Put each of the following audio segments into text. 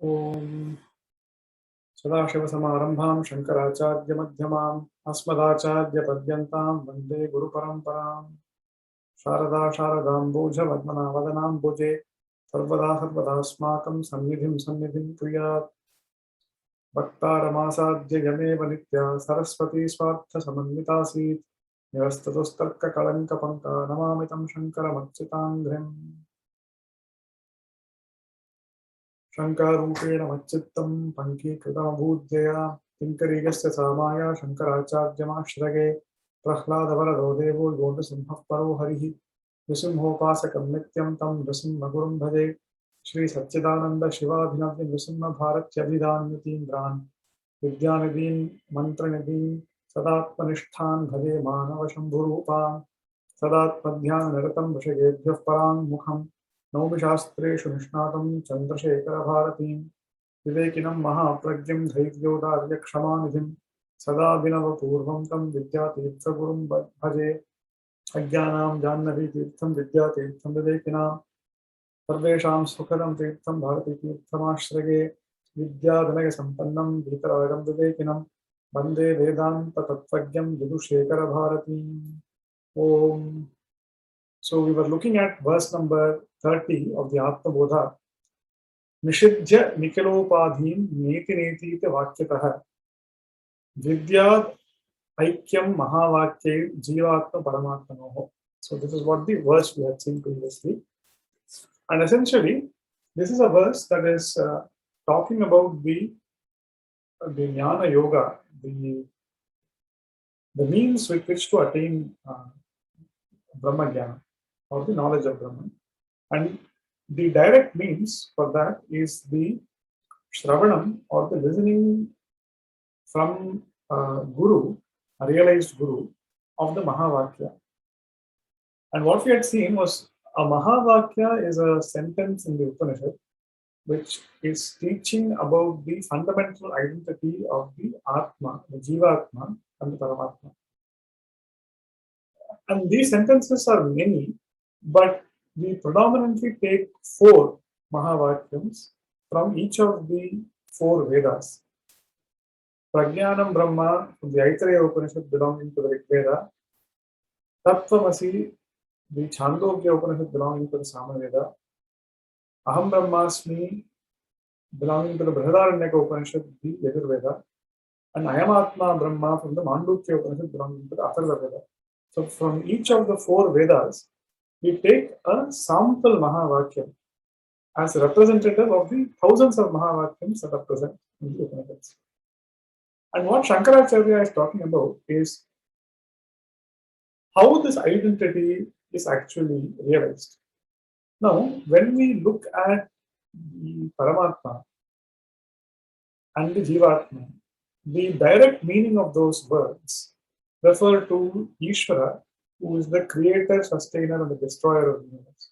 Om Sadashivasamārambhāṃ Shankarācārya-madhyamāṃ Asmadācārya-padyantāṃ Vande Guru-paramparam Sharada Sharadāṃ-bhoja Vadmanā-vadanāṃ-bhoje Sarvada Sarvadāsmākam Sannidhim Priyāt Bhaktāramāsādhya Yameva Nitya Saraswati Swartha Samanvitāsīt Nirastatustarka Kalanka Panka Namāmitam Shankara-macchitāṅghrim शंकारूपेण मच्चित्तं पंकीकृतमभूद्यया किङ्करीयस्य सामाया शंकराचार्यमाश्रये प्रह्लादवरदो देवो योगसिंहः परो हरिः नृसिंहोपासकं नित्यं तं नृसिंहगुरुं भजे श्रीसच्चिदानन्द शिवाभिनव्य नृसिंहभारत्यभिधान्यतीन्द्रान् विद्यानिधीन् मन्त्रनिधीन् सदात्मनिष्ठान् भजे मानवशम्भुरूपान् सदात्मध्याननिरतं विषयेभ्यः पराङ्मुखम् नौमि शास्त्रेषु निष्णातं चन्द्रशेखरभारतीं विवेकिनं महाप्रज्ञं धैर्योदार्यक्षमानिधिं सदाभिनवपूर्वं तं विद्यातीर्थगुरुं भजे अज्ञानां जाह्नवीतीर्थं विद्यातीर्थं विवेकिनां सर्वेषां सुखदं तीर्थं भारतीतीर्थमाश्रये विद्याधनयसम्पन्नं वीतरागं विवेकिनं वन्दे वेदान्ततत्त्वज्ञं विदुशेखरभारतीम् ओम. So we were looking at verse number 30 of the Atma BODHA. Nishidhya Nikhilopadhim Neti Neti Te Vakyatah Vidyad Aikyam Mahavakye Jivatma Paramatmanoho. So this is what the verse we had seen previously. And essentially, this is a verse that is talking about the Jnana Yoga, the means with which to attain Brahma Jnana, or the knowledge of Brahman. And the direct means for that is the Shravanam, or the listening from Guru, a realized Guru, of the Mahavakya. And what we had seen was a Mahavakya is a sentence in the Upanishad which is teaching about the fundamental identity of the Atma, the Jivatma, and the Paramatma. And these sentences are many, but we predominantly take 4 Mahavakyams from each of the 4 Vedas. Prajnanam Brahma from the Aitareya Upanishad belonging to the Rig Veda, Tattvamasi, the Chandogya Upanishad belonging to the Samaveda, Aham Brahmasmi belonging to the Brihadaranyaka Upanishad, the Yajurveda, and Ayamatma Brahma from the Mandukya Upanishad belonging to the Atharva Veda. So from each of the 4 Vedas, we take a sample Mahavakyam as representative of the thousands of Mahavakyams that are present in the Upanishads. And what Shankaracharya is talking about is how this identity is actually realized. Now, when we look at the Paramatma and the Jivatma, the direct meaning of those words refer to Ishvara, who is the creator, sustainer, and the destroyer of the universe.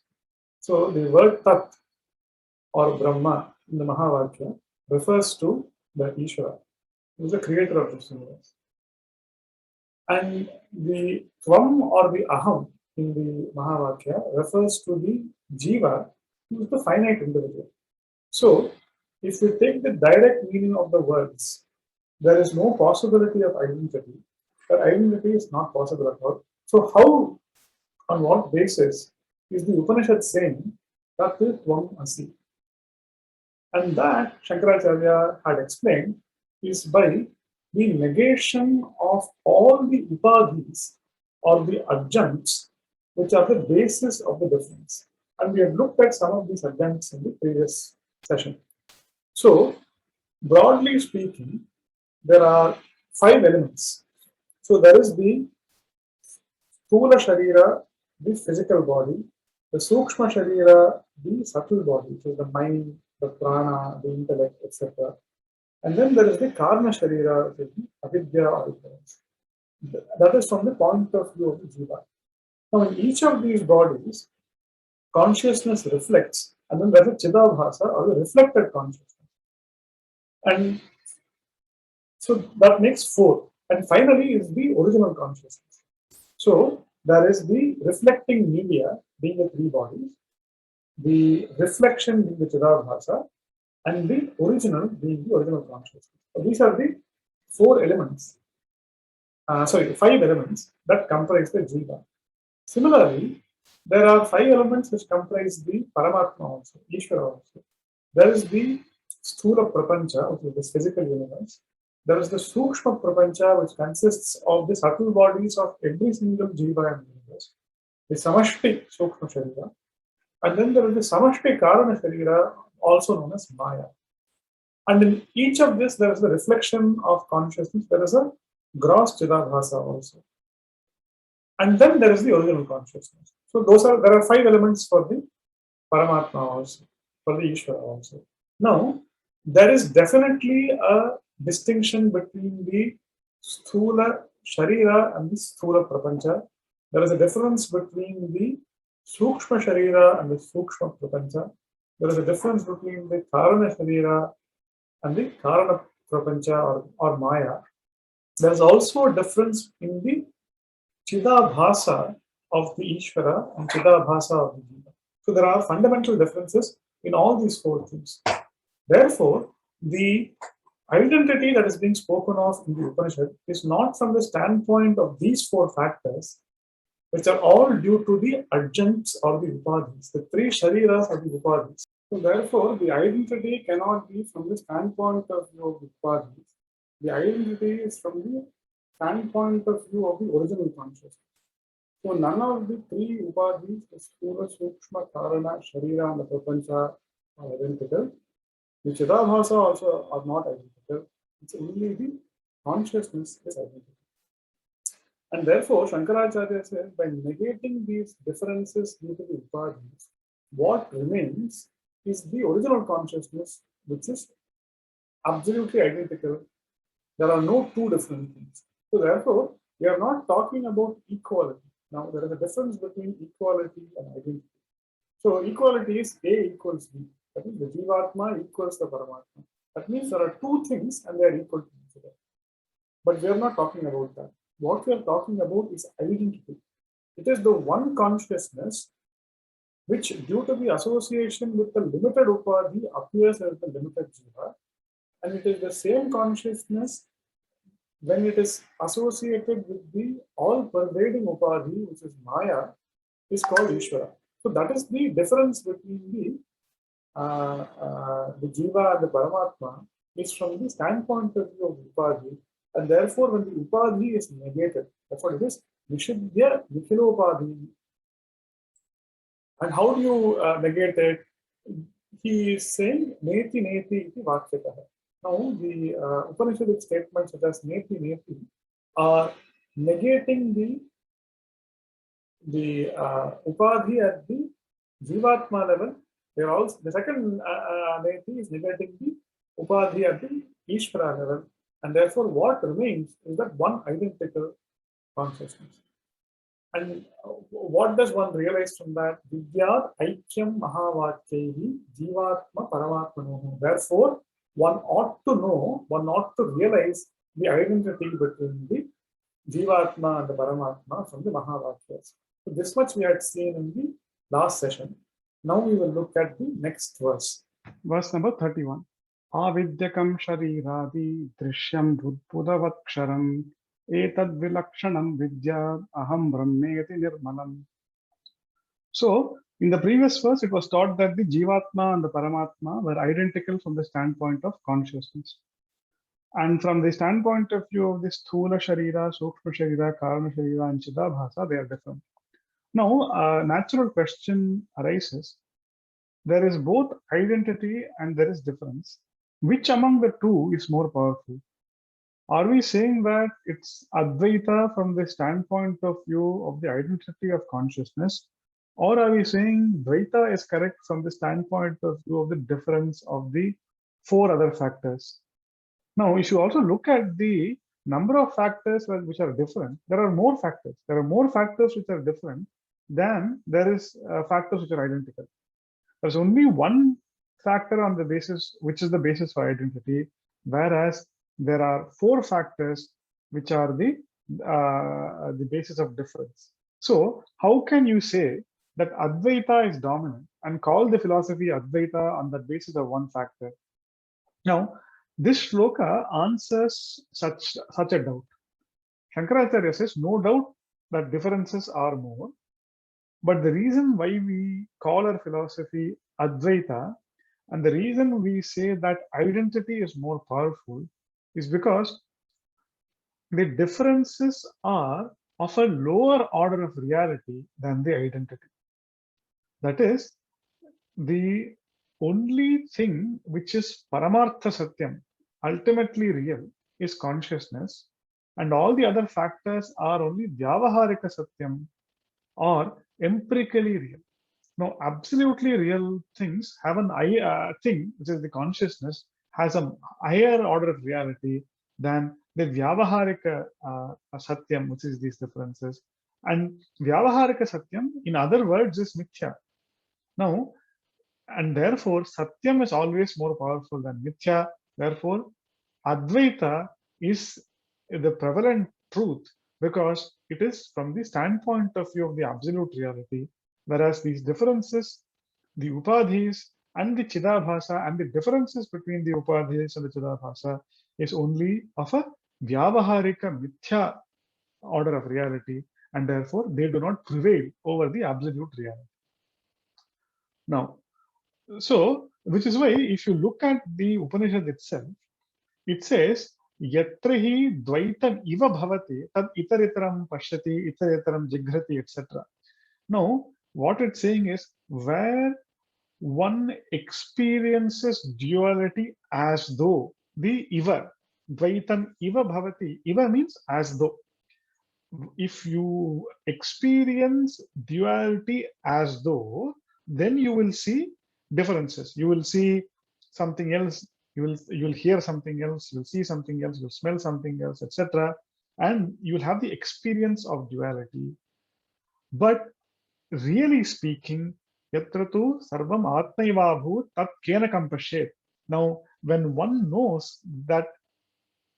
So the word Tat, or Brahma, in the Mahavakya refers to the Ishvara, who is the creator of this universe. And the Tvam, or the Aham, in the Mahavakya refers to the Jiva, who is the finite individual. So if we take the direct meaning of the words, there is no possibility of identity. That identity is not possible at all. So how, on what basis is the Upanishad saying that is Tvam Asi? And that Shankaracharya had explained is by the negation of all the upadhis, or the adjuncts, which are the basis of the difference. And we have looked at some of these adjuncts in the previous session. So broadly speaking, there are 5 elements. So there is the Sthula Sharira, the physical body, the Sukshma Sharira, the subtle body, which is the mind, the prana, the intellect, etc. And then there is the Karma Sharira, which is the avidya or ignorance. That is from the point of view of the Jiva. Now in each of these bodies, consciousness reflects, and then there is a Chidabhasa, or the reflected consciousness. And so that makes 4. And finally is the original consciousness. So there is the reflecting media, being the 3 bodies, the reflection being the Chidabhasa, and the original being the original consciousness. So these are the four elements, five elements that comprise the Jiva. Similarly, there are five elements which comprise the Paramatma also, Ishvara also. There is the Sthula Prapancha, which is this physical universe. There is the Sukshma Prapancha, which consists of the subtle bodies of every single Jiva in the universe. The Samashti Sukshma Sharira. And then there is the Samashti Karana Sharira, also known as Maya. And in each of this, there is a reflection of consciousness. There is a gross Chidabhasa also. And then there is the original consciousness. So there are five elements for the Paramatma also, for the Ishvara also. Now, there is definitely a distinction between the Sthula Sharira and the Sthula Prapancha. There is a difference between the Sukshma Sharira and the Sukshma Prapancha. There is a difference between the Karana Sharira and the Karana Prapancha or Maya. There is also a difference in the Chidabhasa of the Ishvara and Chidabhasa of the Jiva. So there are fundamental differences in all these four things. Therefore, the identity that is being spoken of in the Upanishad is not from the standpoint of these four factors, which are all due to the adjuncts or the upadhis, the three shariras or the upadhis. So therefore, the identity cannot be from the standpoint of view of the upadhis. The identity is from the standpoint of view of the original consciousness. So none of the three upadhis, the Sthula, Sukshma, Karana, Sharira, and the Prapancha are identical. The Chidabhasa also are not identical. It's only the consciousness is identical. And therefore, Shankaracharya says, by negating these differences due to the upadhis, what remains is the original consciousness, which is absolutely identical. There are no two different things. So therefore, we are not talking about equality. Now, there is a difference between equality and identity. So equality is A equals B. That is, the Jivatma equals the Paramatma. That means there are two things and they are equal to each other. But we are not talking about that. What we are talking about is identity. It is the one consciousness which, due to the association with the limited upadhi, appears as the limited jiva, and it is the same consciousness when it is associated with the all-pervading upadhi, which is Maya, is called Ishvara. So that is the difference between the jiva and the Paramatma is from the standpoint of view of upadhi, and therefore when the upadhi is negated, therefore it is Nishiddhya Nikhilopadhi. And how do you negate it? He is saying Neti Neti iti Vakyataha. Now, the Upanishadic statements such as Neti Neti are negating the Upadhi at the Jivatma level. The second Neti is negating the Upadhi at the Ishvara level. And therefore, what remains is that one identical consciousness. And what does one realize from that? Vidyat Aikyam Mahavakyaihi Jivatma Paramatmanoho. Therefore, one ought to know, one ought to realize the identity between the Jivatma and the Paramatma from the Mahavakyas. So this much we had seen in the last session. Now we will look at the next verse. Verse number 31. Avidyakam shariradi drishyam rudpudavaksharam etad vilakshanam vidyad aham brahmeti nirmalam. So, in the previous verse, it was taught that the Jivatma and the Paramatma were identical from the standpoint of consciousness. And from the standpoint of view of the Sthula Sharira, Sukshma Sharira, Karana Sharira, and Chidabhasa, they are different. Now, a natural question arises. There is both identity and there is difference. Which among the two is more powerful? Are we saying that it's Advaita from the standpoint of view of the identity of consciousness? Or are we saying Dvaita is correct from the standpoint of view of the difference of the four other factors? Now, if you also look at the number of factors which are different, there are more factors. There are more factors which are different than there is factors which are identical. There's only one factor on the basis, which is the basis for identity, whereas there are four factors which are the basis of difference. So how can you say that Advaita is dominant and call the philosophy Advaita on the basis of one factor? Now, this shloka answers such a doubt. Shankaracharya says, no doubt that differences are more, but the reason why we call our philosophy Advaita, and the reason we say that identity is more powerful, is because the differences are of a lower order of reality than the identity. That is, the only thing which is Paramartha Satyam, ultimately real, is consciousness, and all the other factors are only Vyavaharika Satyam, or empirically real. Now, absolutely real things have an thing, which is the consciousness, has a higher order of reality than the Vyavaharika Satyam, which is these differences. And Vyavaharika Satyam, in other words, is Mithya. Now, and therefore, Satyam is always more powerful than Mithya. Therefore, Advaita is the prevalent truth because it is from the standpoint of view of the absolute reality, whereas these differences, the Upadhis and the Chidabhasa, and the differences between the Upadhis and the Chidabhasa is only of a Vyavaharika Mithya order of reality, and therefore they do not prevail over the absolute reality. Now, so, which is why if you look at the Upanishad itself, it says, Yatrahi Dvaitam Iva Bhavati, Tad Itaritaram Pashyati, Itaritaram Jigrati, etc. Now, what it's saying is, where one experiences duality as though the Iva, Dvaitam Iva Bhavati, Iva means as though. If you experience duality as though, then you will see differences. You will see something else. You'll hear something else. You'll see something else. You'll smell something else, etc. And you'll have the experience of duality. But really speaking, yatra tu sarvam atmaiva bhut tat kena kampashet. Now, when one knows that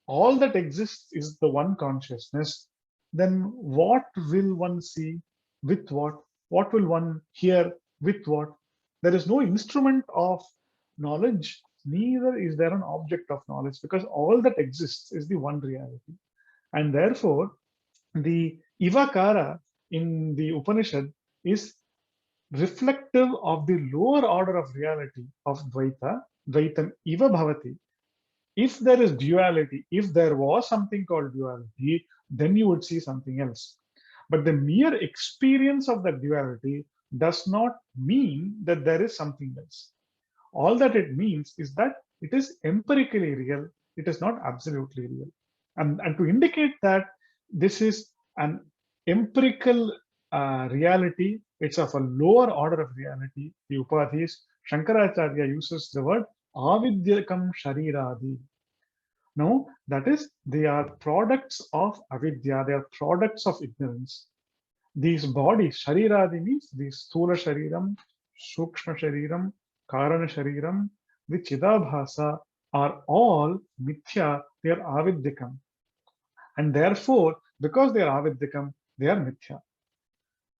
all that exists is the one consciousness, then what will one see with what? What will one hear with what? There is no instrument of knowledge, neither is there an object of knowledge, because all that exists is the one reality. And therefore, the Ivakara in the Upanishad is reflective of the lower order of reality of Dvaita, Dvaitam Iva Bhavati. If there is duality, if there was something called duality, then you would see something else. But the mere experience of that duality does not mean that there is something else. All that it means is that it is empirically real, it is not absolutely real. And to indicate that this is an empirical reality, it's of a lower order of reality, the Upadhis, Shankaracharya uses the word avidyakam shariradi. No, that is, they are products of avidya, they are products of ignorance. These bodies, shariradi means the sthula shariram, sukshma shariram, karana shariram, the chidabhasa are all mithya, they are avidyakam. And therefore, because they are avidyakam, they are mithya.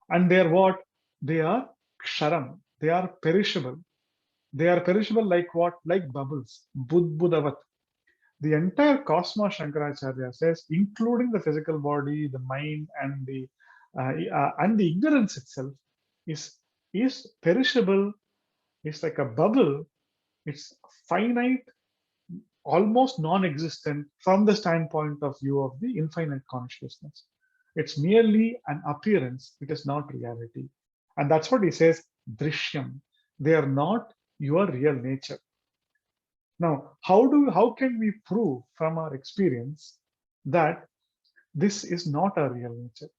And they are what? They are ksharam, they are perishable. They are perishable like what? Like bubbles, budbudavat. The entire cosmos, Shankaracharya says, including the physical body, the mind, and the ignorance itself, is perishable. It's like a bubble. It's finite, almost non-existent from the standpoint of view of the infinite consciousness. It's merely an appearance. It is not reality, and that's what he says. Drishyam. They are not your real nature. Now, how can we prove from our experience that this is not our real nature?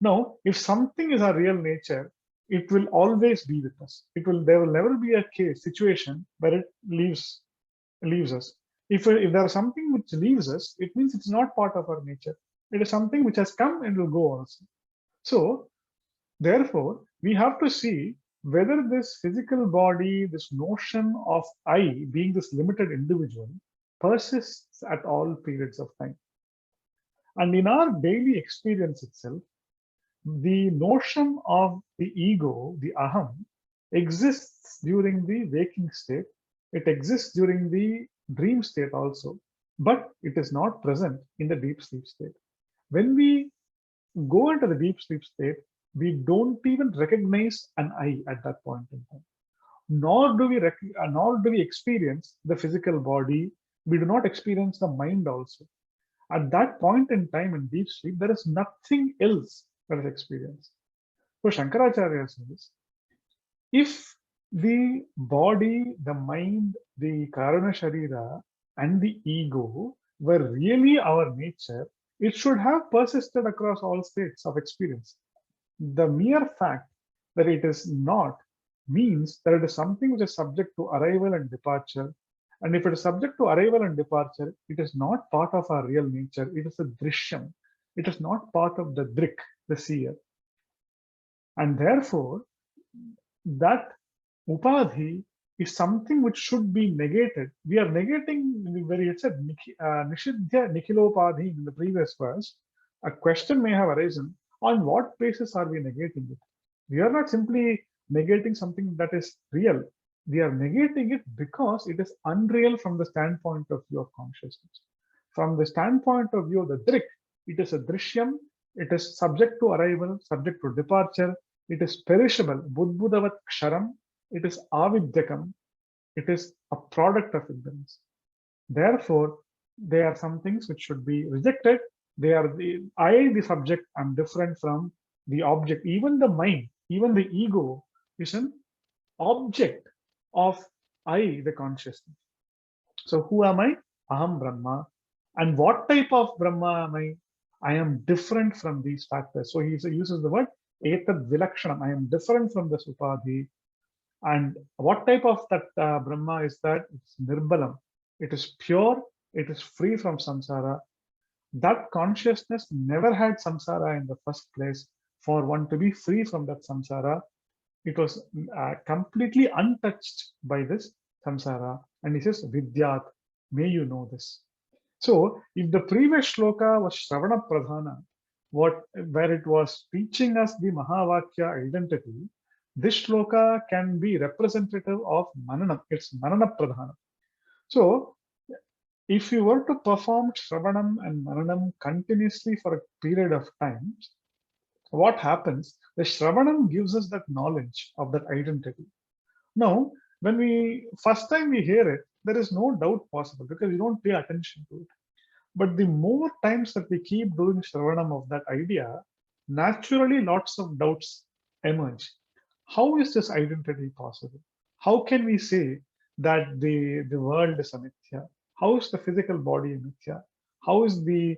Now, if something is our real nature, it will always be with us. There will never be a situation where it leaves us. If there is something which leaves us, it means it's not part of our nature. It is something which has come and will go also. So, therefore, we have to see whether this physical body, this notion of I being this limited individual, persists at all periods of time. And in our daily experience itself, the notion of the ego, the aham, exists during the waking state. It exists during the dream state also, but it is not present in the deep sleep state. When we go into the deep sleep state, we don't even recognize an I at that point in time. Nor do we experience the physical body. We do not experience the mind also. At that point in time in deep sleep, there is nothing else that is experienced. So Shankaracharya says, if the body, the mind, the Karana Sharira, and the ego were really our nature, it should have persisted across all states of experience. The mere fact that it is not means that it is something which is subject to arrival and departure. And if it is subject to arrival and departure, it is not part of our real nature. It is a drishyam. It is not part of the drik, the seer. And therefore, that upadhi is something which should be negated. We are negating, where it said nishidhya nikhilopadhi in the previous verse. A question may have arisen, on what basis are we negating it? We are not simply negating something that is real. We are negating it because it is unreal from the standpoint of view of consciousness. From the standpoint of view of the drik, it is a drishyam, it is subject to arrival, subject to departure, it is perishable, budbudavat ksharam, it is avidyakam, it is a product of ignorance. Therefore, they are some things which should be rejected. They are the subject, I'm different from the object. Even the mind, even the ego is an object of I, the consciousness. So who am I? Aham Brahma. And what type of Brahma am I? I am different from these factors. So he uses the word etad vilakshanam. I am different from the upadhi. And what type of that Brahma is that? It's nirbalam. It is pure. It is free from samsara. That consciousness never had samsara in the first place. For one to be free from that samsara, it was completely untouched by this samsara. And he says, Vidyat, may you know this. So, if the previous shloka was Shravana Pradhana, where it was teaching us the Mahavakya identity, this shloka can be representative of Manana. It's Manana Pradhana. So, if you were to perform Shravanam and Mananam continuously for a period of time, what happens? The Shravanam gives us that knowledge of that identity. Now, when we first time we hear it, there is no doubt possible because we don't pay attention to it. But the more times that we keep doing Shravanam of that idea, naturally lots of doubts emerge. How is this identity possible? How can we say that the world is a mithya? How is the physical body a mithya? How is the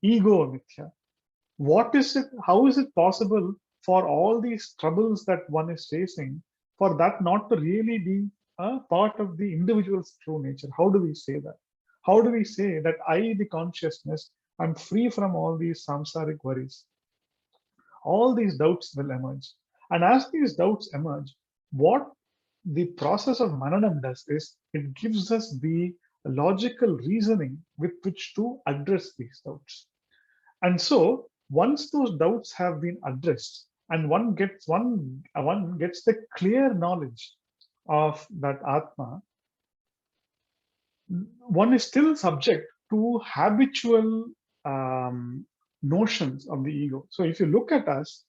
ego a mithya? What is it? How is it possible for all these troubles that one is facing, for that not to really be a part of the individual's true nature? How do we say that? How do we say that I, the consciousness, am free from all these samsaric worries? All these doubts will emerge. And as these doubts emerge, what the process of Mananam does is it gives us the logical reasoning with which to address these doubts. And so, once those doubts have been addressed, and one gets the clear knowledge of that Atma, one is still subject to habitual notions of the ego. So, if you look at us,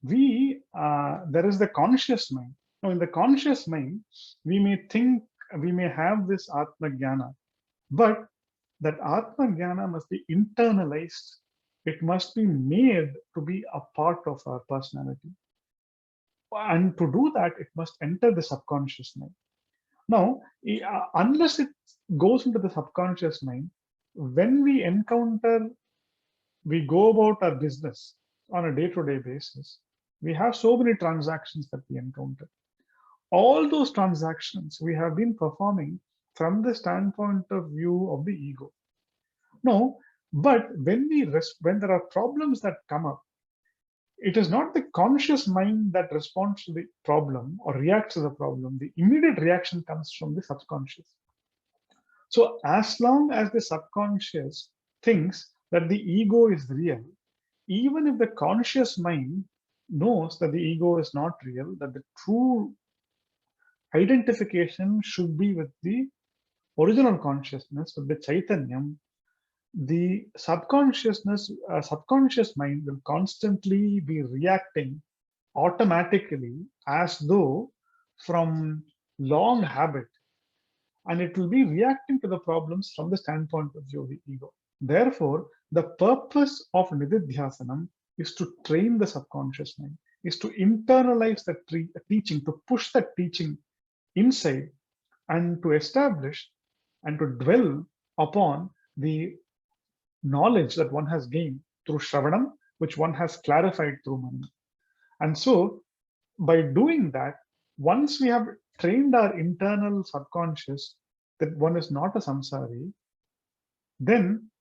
there is the conscious mind. Now, in the conscious mind, we may have this Atma Jnana, but that Atma Jnana must be internalized. It must be made to be a part of our personality. And to do that, it must enter the subconscious mind. Now, unless it goes into the subconscious mind, when we go about our business on a day-to-day basis, we have so many transactions that we encounter. All those transactions we have been performing from the standpoint of view of the ego. No, but when there are problems that come up, it is not the conscious mind that responds to the problem or reacts to the problem. The immediate reaction comes from the subconscious. So as long as the subconscious thinks that the ego is real, even if the conscious mind knows that the ego is not real, that the true identification should be with the original consciousness, with the Chaitanyam, the subconscious mind will constantly be reacting automatically as though from long habit, and it will be reacting to the problems from the standpoint of view of the ego. Therefore, the purpose of Nididhyasanam is to train the subconscious mind, is to internalize the teaching, to push that teaching inside, and to establish and to dwell upon the knowledge that one has gained through Shravanam, which one has clarified through Manana. And so, by doing that, once we have trained our internal subconscious that one is not a samsari, then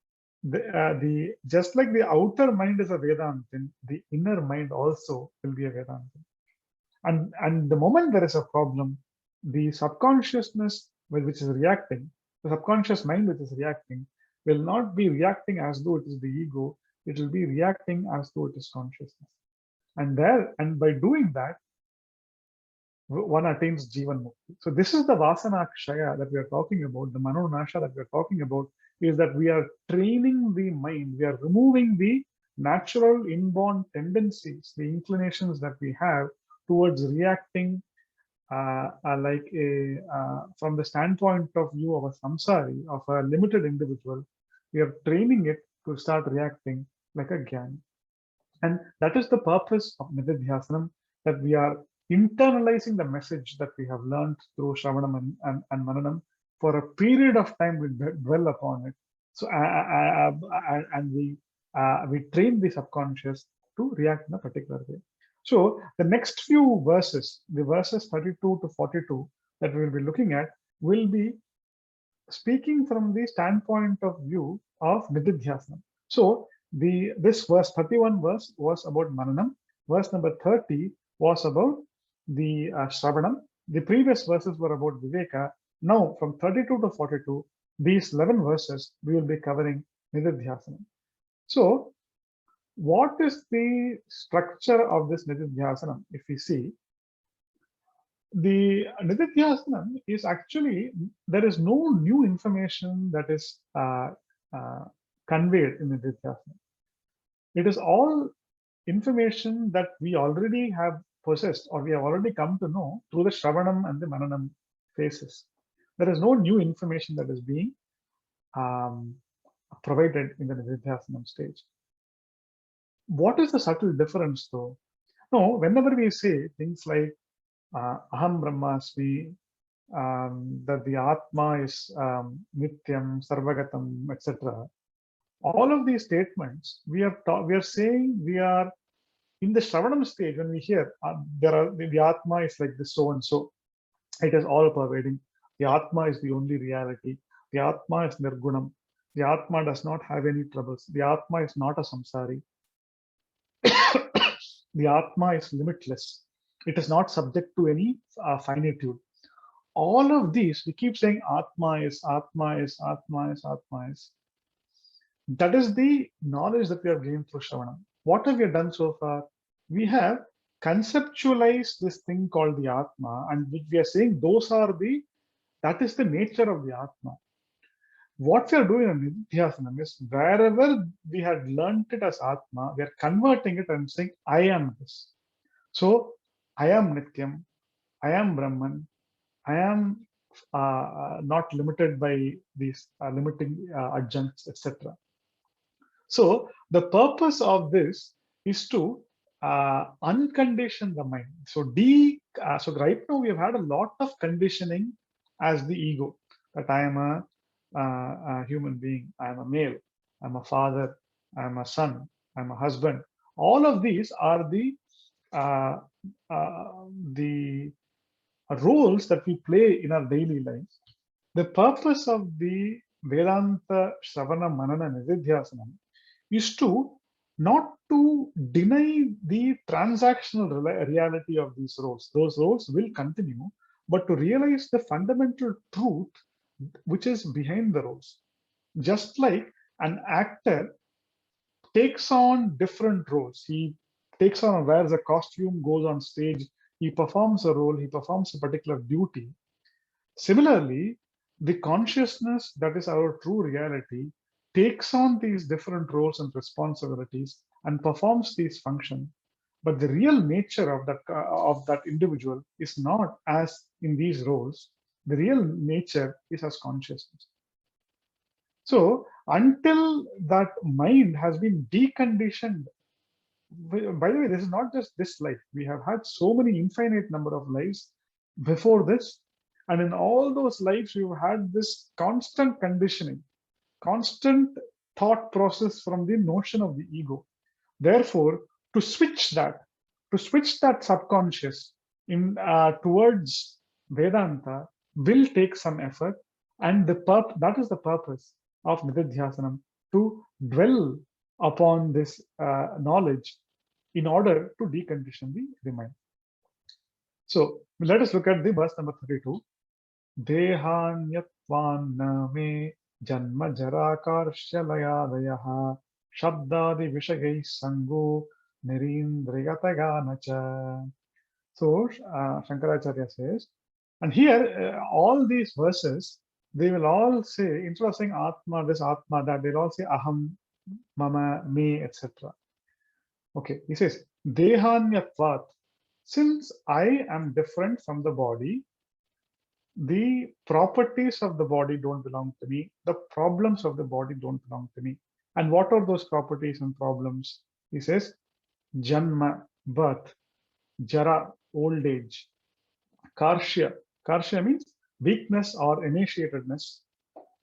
just like the outer mind is a Vedantin, the inner mind also will be a Vedantin. And the moment there is a problem, the subconsciousness which is reacting, the subconscious mind which is reacting, will not be reacting as though it is the ego, it will be reacting as though it is consciousness. And by doing that, one attains Jivan Mukti. So this is the Vasana Kshaya that we are talking about, the Manonasha that we are talking about, is that we are training the mind, we are removing the natural inborn tendencies, the inclinations that we have towards reacting from the standpoint of view of a samsari, of a limited individual. We are training it to start reacting like a jnani. And that is the purpose of Nididhyasanam, that we are internalizing the message that we have learned through Shravanam and Mananam. For a period of time, we dwell upon it. So, and we train the subconscious to react in a particular way. So the next few verses, the verses 32 to 42 that we will be looking at, will be speaking from the standpoint of view of Nididhyasanam. So this verse 31 verse was about Mananam. Verse number 30 was about the Shravanam. The previous verses were about Viveka. Now from 32 to 42, these 11 verses, we will be covering Nididhyasanam. So what is the structure of this Nididhyasanam? If we see, the Nididhyasanam is actually, there is no new information that is conveyed in Nididhyasanam. It is all information that we already have possessed or we have already come to know through the Shravanam and the Mananam phases. There is no new information that is being provided in the Nididhyasanam stage. What is the subtle difference though? No, whenever we say things like Aham Brahmasmi, that the Atma is Nityam, Sarvagatam, etc. All of these statements, we are saying we are in the Shravanam stage. When we hear the Atma is like this so and so, it is all pervading. The Atma is the only reality. The Atma is Nirgunam. The Atma does not have any troubles. The Atma is not a samsari. The Atma is limitless. It is not subject to any finitude. All of these, we keep saying Atma is, Atma is, Atma is, Atma is. That is the knowledge that we have gained through Shravanam. What have we done so far? We have conceptualized this thing called the Atma, and we are saying that is the nature of the Atma. What we are doing in Nididhyasanam is, wherever we had learned it as Atma, we are converting it and saying, I am this. So, I am Nityam, I am Brahman, I am not limited by these limiting adjuncts, etc. So, the purpose of this is to uncondition the mind. So, so right now we have had a lot of conditioning as the ego, that I am a human being, I am a male, I'm a father, I'm a son, I'm a husband. All of these are the roles that we play in our daily lives. The purpose of the Vedanta Shravana Manana Nididhyasanam is to not to deny the transactional reality of these roles. Those roles will continue, but to realize the fundamental truth which is behind the roles. Just like an actor takes on different roles. He takes on, wears a costume, goes on stage, he performs a role, he performs a particular duty. Similarly, the consciousness that is our true reality takes on these different roles and responsibilities and performs these functions. But the real nature of that individual is not as in these roles. The real nature is as consciousness. So until that mind has been deconditioned, by the way, this is not just this life. We have had so many infinite number of lives before this. And in all those lives, we've had this constant conditioning, constant thought process from the notion of the ego. Therefore, to switch that, subconscious in towards Vedanta will take some effort, and that is the purpose of Nididhyasanam, to dwell upon this knowledge in order to decondition the mind. So let us look at the verse number 32. Dehanyatvan me janma jara karshya layadayaha shabdadi vishagay sango nirindriyataganacha. So Shankaracharya says, and here all these verses, they will all say, instead of saying Atma, this Atma, that, they'll all say Aham, Mama, Me, etc. Okay, he says, Dehanyatvat. Since I am different from the body, the properties of the body don't belong to me. The problems of the body don't belong to me. And what are those properties and problems? He says, Janma, birth, Jara, old age, Karshya. Karshya means weakness or emaciatedness,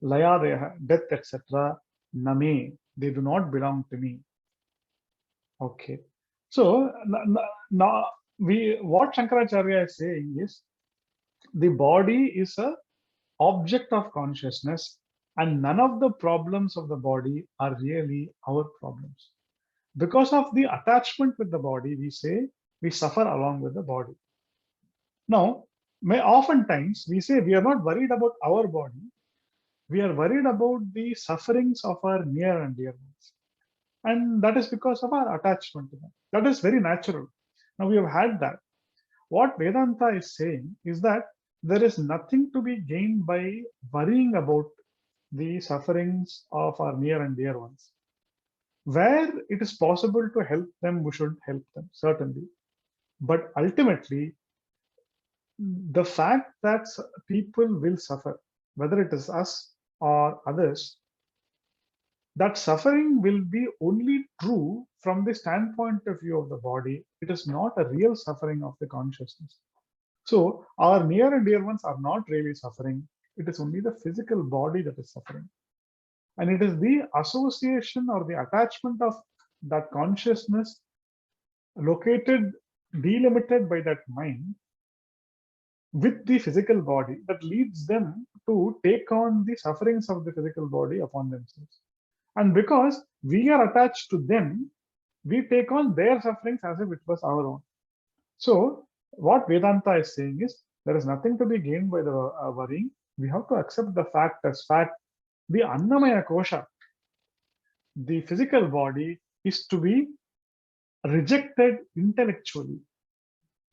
Layadeha, death, etc. Name, they do not belong to me. Okay. So now what Shankaracharya is saying is, the body is a object of consciousness, and none of the problems of the body are really our problems. Because of the attachment with the body, we say we suffer along with the body. Now, oftentimes we say we are not worried about our body, we are worried about the sufferings of our near and dear ones. And that is because of our attachment to them. That is very natural. Now we have had that. What Vedanta is saying is that there is nothing to be gained by worrying about the sufferings of our near and dear ones. Where it is possible to help them, we should help them, certainly. But ultimately, the fact that people will suffer, whether it is us or others, that suffering will be only true from the standpoint of view of the body. It is not a real suffering of the consciousness. So our near and dear ones are not really suffering. It is only the physical body that is suffering. And it is the association or the attachment of that consciousness located, delimited by that mind with the physical body that leads them to take on the sufferings of the physical body upon themselves. And because we are attached to them, we take on their sufferings as if it was our own. So what Vedanta is saying is, there is nothing to be gained by the worrying. We have to accept the fact as fact. The Annamaya Kosha, the physical body, is to be rejected intellectually.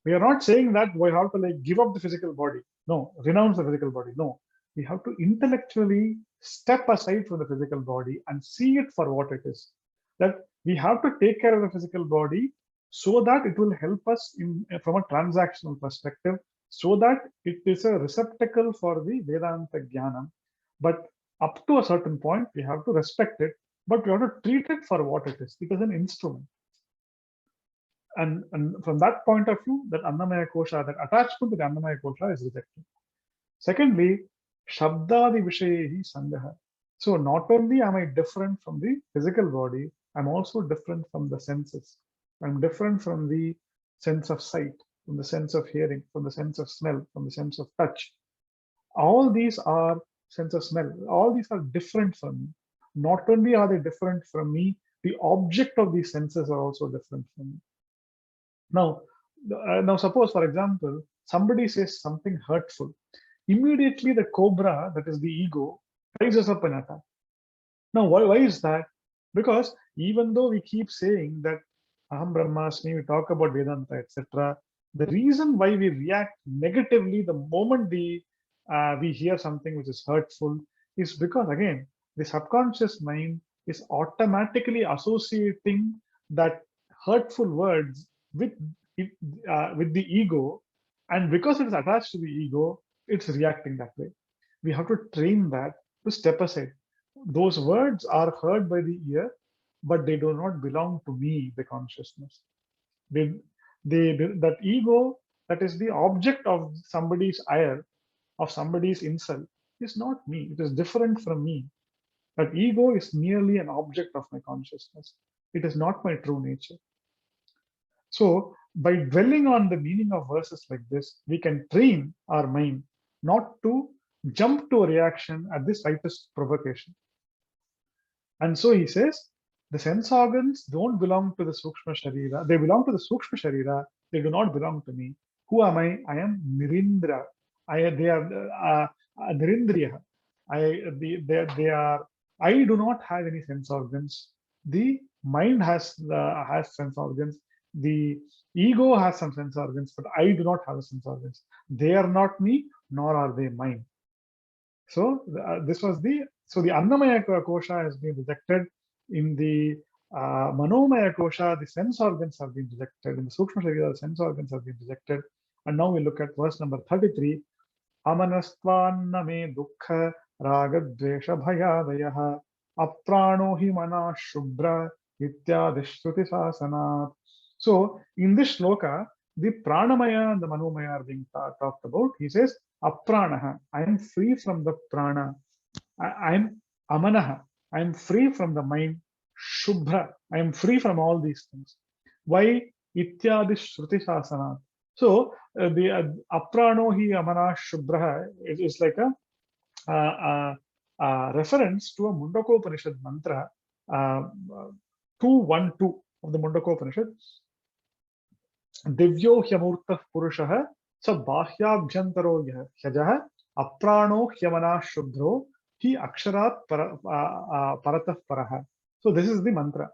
We are not saying that we have to give up the physical body. No, renounce the physical body. No, we have to intellectually step aside from the physical body and see it for what it is. That we have to take care of the physical body so that it will help us from a transactional perspective, so that it is a receptacle for the Vedanta Jnana. But up to a certain point, we have to respect it, but we have to treat it for what it is. It is an instrument. And from that point of view, that Annamaya Kosha, that attachment to the Annamaya Kosha is rejected. Secondly, Shabdadi Vishayehi Sangaha. So not only am I different from the physical body, I'm also different from the senses. I'm different from the sense of sight, from the sense of hearing, from the sense of smell, from the sense of touch. All these are sense of smell. All these are different from me. Not only are they different from me, the object of these senses are also different from me. Now suppose, for example, somebody says something hurtful. Immediately the cobra, that is the ego, rises up and attacks. Now, why is that? Because even though we keep saying that Aham Brahmasmi, we talk about Vedanta, etc., the reason why we react negatively the moment the we hear something which is hurtful, is because, again, the subconscious mind is automatically associating that hurtful words with it, with the ego, and because it is attached to the ego, it's reacting that way. We have to train that to step aside. Those words are heard by the ear, but they do not belong to me, the consciousness. They, that ego, that is the object of somebody's ire, of somebody's insult, is not me. It is different from me. That ego is merely an object of my consciousness. It is not my true nature. So, by dwelling on the meaning of verses like this, we can train our mind not to jump to a reaction at the slightest provocation. And so he says, the sense organs don't belong to the Sukshma Sharira. They belong to the Sukshma Sharira. They do not belong to me. Who am I? I am Nirindra. They are Nirindriya. They are. I do not have any sense organs. The mind has sense organs. The ego has some sense organs, but I do not have a sense organs. They are not me, nor are they mine. So this was the Annamaya Kosha has been rejected. In the Manomaya Kosha, the sense organs have been rejected. In the Sukshma Sharira, the sense organs have been rejected. And now we look at verse number 33. Amanastvanname dukkha ragadvesha bhayadayaha aprano hi mana shubra ityadishruti sasanat. So in this shloka, the pranamaya and the manomaya are being talked about. He says, apranaha, I am free from the prana. I am amanaha, I am free from the mind. Shubhra, I am free from all these things. Why? Ityadi shruti sasanat. So the aprano hi amana shubhra is like a reference to a Mundakopanishad mantra, 212 of the Mundakopanishad. Divyo hyamurtah purushah sa bahyabhyantaro hyajah aprano hyamana shubhro hi aksharat paratah paraha. So this is the mantra.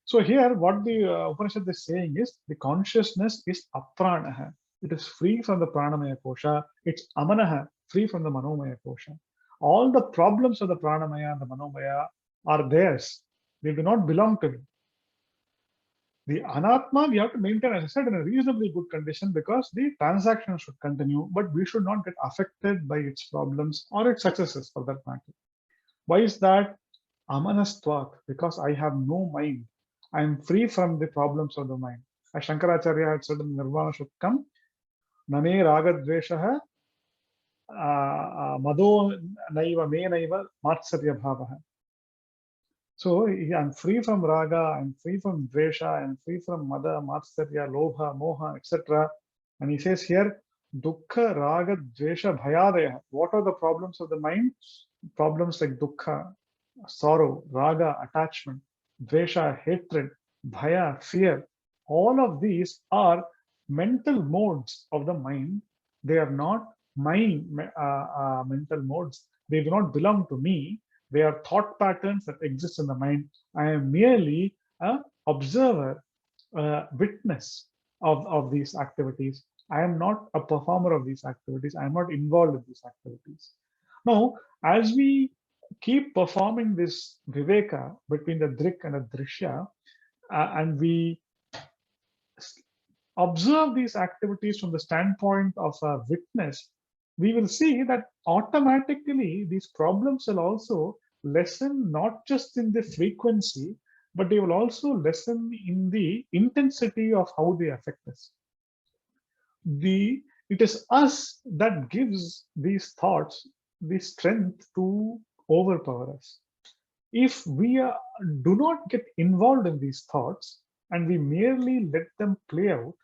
So here what the Upanishad is saying is the consciousness is apranaha. It is free from the pranamaya kosha. It's amanaha, free from the manomaya kosha. All the problems of the pranamaya and the manomaya are theirs. They do not belong to me. The anatma we have to maintain, as I said, in a reasonably good condition because the transaction should continue, but we should not get affected by its problems or its successes for that matter. Why is that? Amanastvat, because I have no mind. I am free from the problems of the mind. As Shankaracharya had said in Nirvana Shukam, Name Ragadveshaha Mado Naiva Me Naiva Matsarya Bhavaha. So I'm free from raga, I'm free from dvesha, I'm free from mada, matsarya, lobha, moha, etc. And he says here, dukkha, raga, dvesha, bhayadaya. What are the problems of the mind? Problems like dukkha, sorrow, raga, attachment, dvesha, hatred, bhaya, fear. All of these are mental modes of the mind. They are not my mental modes. They do not belong to me. They are thought patterns that exist in the mind. I am merely an observer, a witness of these activities. I am not a performer of these activities. I am not involved in these activities. Now, as we keep performing this viveka between the drik and the drishya, and we observe these activities from the standpoint of a witness, we will see that automatically these problems will also lessen not just in the frequency, but they will also lessen in the intensity of how they affect us. It is us that gives these thoughts the strength to overpower us. If we do not get involved in these thoughts and we merely let them play out,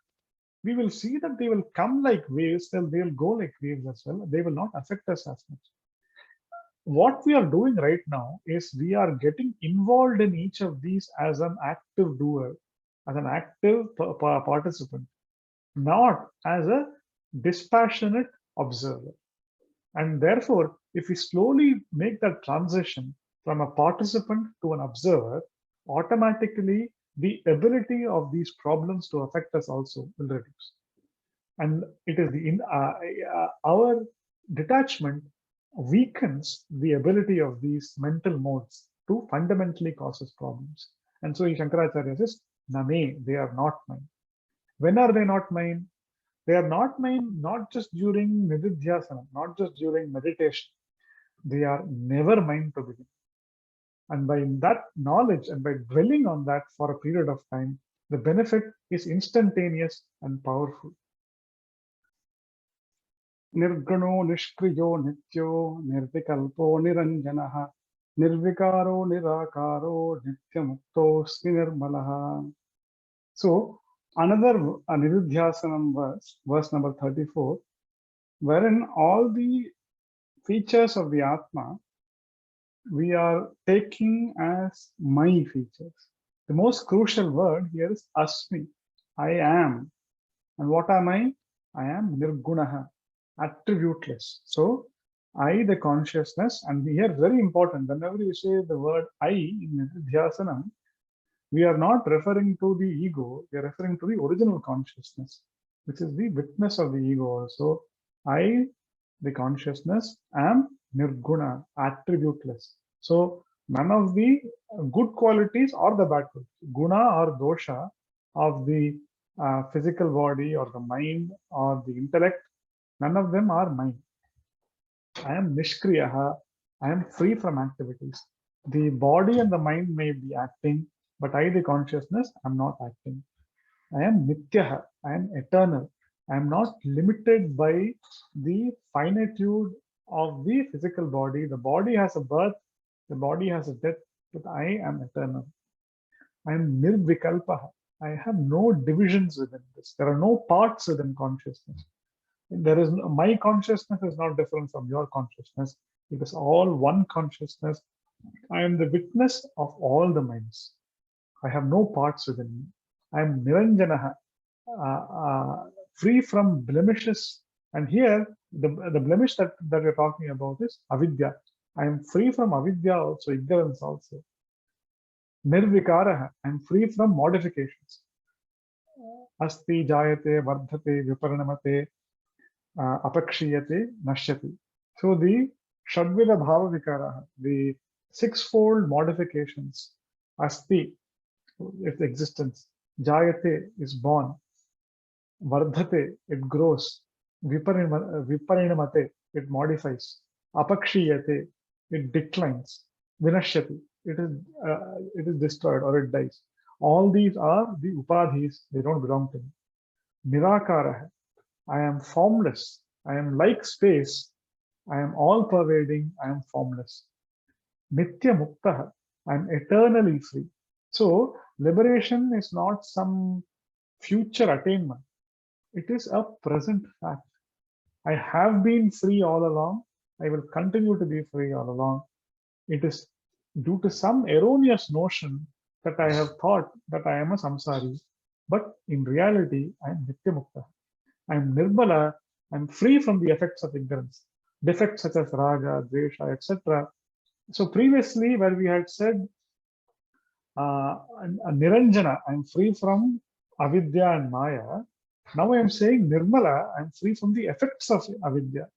we will see that they will come like waves, they'll go like waves as well. They will not affect us as much. What we are doing right now is we are getting involved in each of these as an active doer, as an active participant, not as a dispassionate observer. And therefore, if we slowly make that transition from a participant to an observer, automatically the ability of these problems to affect us also will reduce. And it is our detachment weakens the ability of these mental modes to fundamentally causes problems. And so Shankaracharya says, Name, they are not mine. When are they not mine? They are not mine not just during nididhyasana, not just during meditation. They are never mine to begin. And by that knowledge and by dwelling on that for a period of time, the benefit is instantaneous and powerful. निर्गुणो निष्क्रियो नित्यो निर्विकल्पो निरञ्जनः निर्विकारो निराकारो नित्यमुक्तोऽस्ति निर्मलः. So another Nididhyasanam verse number 34, wherein all the features of the Atma we are taking as my features. The most crucial word here is Asmi. I am. And what am I? I am Nirgunaha, attributeless. So I, the consciousness, and here very important, whenever you say the word I in Nididhyasanam, we are not referring to the ego, we are referring to the original consciousness, which is the witness of the ego also. I, the consciousness, am Nirguna, attributeless. So none of the good qualities or the bad qualities, guna or dosha of the physical body or the mind or the intellect, none of them are mine. I am nishkriyaha, I am free from activities. The body and the mind may be acting, but I, the consciousness, am not acting. I am nityaha, I am eternal. I am not limited by the finitude of the physical body. The body has a birth, the body has a death, but I am eternal. I am nirvikalpaha. I have no divisions within this. There are no parts within consciousness. There is my consciousness is not different from your consciousness. It is all one consciousness. I am the witness of all the minds. I have no parts within me. I am niranjanaha, free from blemishes. And here, the blemish that we're talking about is avidya. I am free from avidya also, ignorance also. Nirvikaraha, I am free from modifications. Asti, jayate, vardhate, viparinamate, apakshiyate, nashyati. So the shadvida bhava vikaraha, the sixfold modifications, asti, its existence, jayate is born, vardhate, it grows, viparinamate, it modifies, apakshiyate, it declines, vinashyati, it is destroyed or it dies. All these are the upadhis, they don't belong to me. Nirakara, I am formless, I am like space, I am all pervading, I am formless. Nitya muktaha, I am eternally free. So liberation is not some future attainment. It is a present fact. I have been free all along. I will continue to be free all along. It is due to some erroneous notion that I have thought that I am a samsari. But in reality, I am Nitya Mukta. I am Nirmala. I am free from the effects of ignorance. Defects such as raga, dvesha, etc. So previously, where we had said Niranjana, I am free from avidya and maya. Now I am saying Nirmala, I am free from the effects of avidya.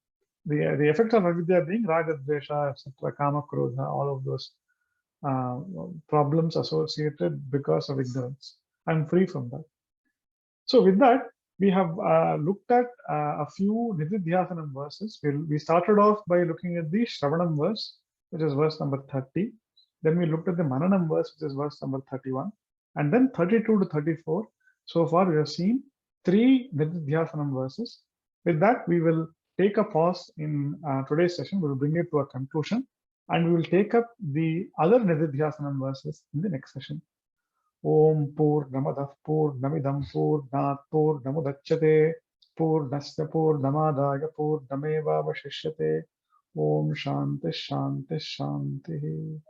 The effects of avidya being raga, dvesha, etc., kama, krodha, all of those problems associated because of ignorance. I am free from that. So with that, we have looked at a few Nididhyasanam verses. We started off by looking at the Shravanam verse, which is verse number 30. Then we looked at the Mananam verse, which is verse number 31. And then 32 to 34. So far, we have seen 3 Nididhyasanam verses. With that, we will take a pause in today's session. We will bring it to a conclusion. And we will take up the other Nididhyasanam verses in the next session. Om Purnamadah Purnamidam Purnat Purnamudachyate Purnasya Purnamadaya Purnameva Vashishyate. Om Shanti Shanti Shanti.